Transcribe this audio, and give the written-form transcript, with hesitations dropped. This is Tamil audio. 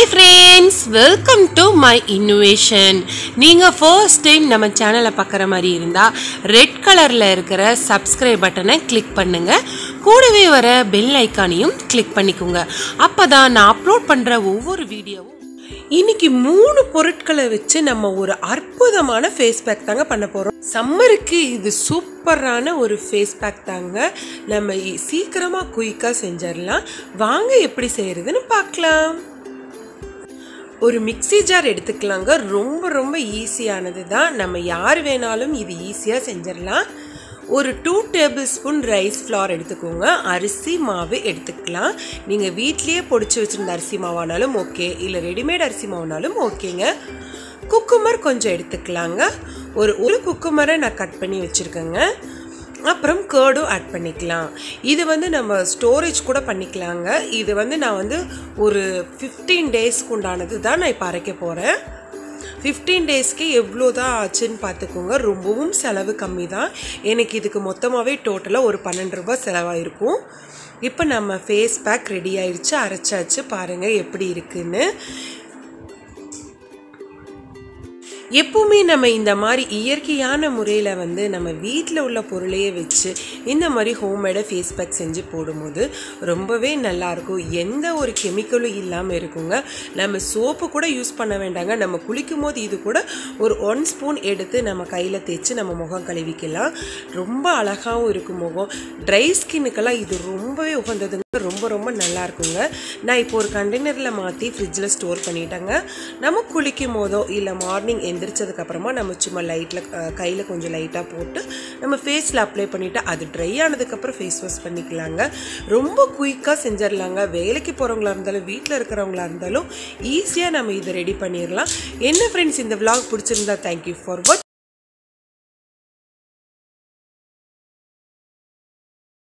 Hi friends, welcome to my innovation. நீங்க first time நம்ம சேனலை பார்க்குற மாதிரி இருந்தா ரெட் கலர்ல இருக்கிற subscribe பட்டனை கிளிக் பண்ணுங்க. கூடவே வர பெல் ஐகானையும் கிளிக் பண்ணிக்கோங்க. அப்பதான் நான் அப்லோட் பண்ற ஒவ்வொரு வீடியோவும் இன்னைக்கு 3 பொருட்களை வச்சு நம்ம ஒரு அற்புதமான ஃபேஸ் பேக் தாங்க பண்ண போறோம். சம்மருக்கு இது சூப்பரான ஒரு ஃபேஸ் பேக் தாங்க. நம்ம சீக்கிரமா குயிக்கா செஞ்சிடலாம். வாங்க எப்படி செய்யறதுன்னு பார்க்கலாம். ஒரு மிக்ஸி ஜார் எடுத்துக்கலாங்க. ரொம்ப ஈஸியானது தான். நம்ம யார் வேணாலும் இது ஈஸியாக செஞ்சிடலாம். ஒரு 2 டேபிள் ஸ்பூன் ரைஸ் ஃப்ளார் எடுத்துக்கோங்க. அரிசி மாவு எடுத்துக்கலாம். நீங்கள் வீட்லேயே பொடிச்சு வச்சுருந்த அரிசி மாவானாலும் ஓகே, இல்லை ரெடிமேட் அரிசி மாவுனாலும் ஓகேங்க. குக்குமர் கொஞ்சம் எடுத்துக்கலாங்க. ஒரு குக்குமரை நான் கட் பண்ணி வச்சுருக்கேங்க. அப்புறம் கேர்டும் ஆட் பண்ணிக்கலாம். இது நம்ம ஸ்டோரேஜ் கூட பண்ணிக்கலாங்க. இது நான் ஒரு 15 டேஸ்க்கு உண்டானது தான் நான் இப்போ அரைக்க போகிறேன். 15 டேஸ்க்கு எவ்வளோ தான் ஆச்சுன்னு பார்த்துக்கோங்க. ரொம்பவும் செலவு கம்மி தான். எனக்கு இதுக்கு மொத்தமாகவே டோட்டலாக ஒரு 12 ரூபாய் செலவாயிருக்கும். இப்போ நம்ம ஃபேஸ் பேக் ரெடி ஆயிடுச்சு, அரைச்சாச்சு. பாருங்கள் எப்படி இருக்குன்னு. எப்பவுமே நம்ம இந்த மாதிரி இயற்கையான முறையில் நம்ம வீட்டில் உள்ள பொருளையே வச்சு இந்த மாதிரி ஹோம்மேடாக ஃபேஸ் பேக் செஞ்சு போடும்போது ரொம்பவே நல்லாயிருக்கும். எந்த ஒரு கெமிக்கலும் இல்லாமல் இருக்குங்க. நம்ம சோப்பு கூட யூஸ் பண்ண வேண்டாங்க. நம்ம குளிக்கும் போது இது கூட ஒரு 1 ஸ்பூன் எடுத்து நம்ம கையில் தேய்ச்சி நம்ம முகம் கழுவிக்கலாம். ரொம்ப அழகாகவும் இருக்கும் முகம். ட்ரை ஸ்கின்னுக்கெல்லாம் இது ரொம்பவே உகந்ததுங்க. ரொம்ப நல்லா இருக்குங்க. நான் இப்போ ஒரு கண்டெய்னரில் மாற்றி ஃப்ரிட்ஜில் ஸ்டோர் பண்ணிட்டேங்க. நம்ம குளிக்கும் போதோ இல்லை மார்னிங் எந்திரிச்சதுக்கப்புறமா நம்ம சும்மா லைட்டில் கையில் கொஞ்சம் லைட்டாக போட்டு நம்ம ஃபேஸில் அப்ளை பண்ணிவிட்டு அது ட்ரை ஆனதுக்கப்புறம் ஃபேஸ் வாஷ் பண்ணிக்கலாங்க. ரொம்ப குயிக்காக செஞ்சிடலாங்க. வேலைக்கு போகிறவங்களா இருந்தாலும் வீட்டில் இருக்கிறவங்களா இருந்தாலும் ஈஸியாக நம்ம இதை ரெடி பண்ணிடலாம். என்ன ஃப்ரெண்ட்ஸ், இந்த vlog பிடிச்சிருந்தா தேங்க்யூ ஃபார் வாட்சிங்.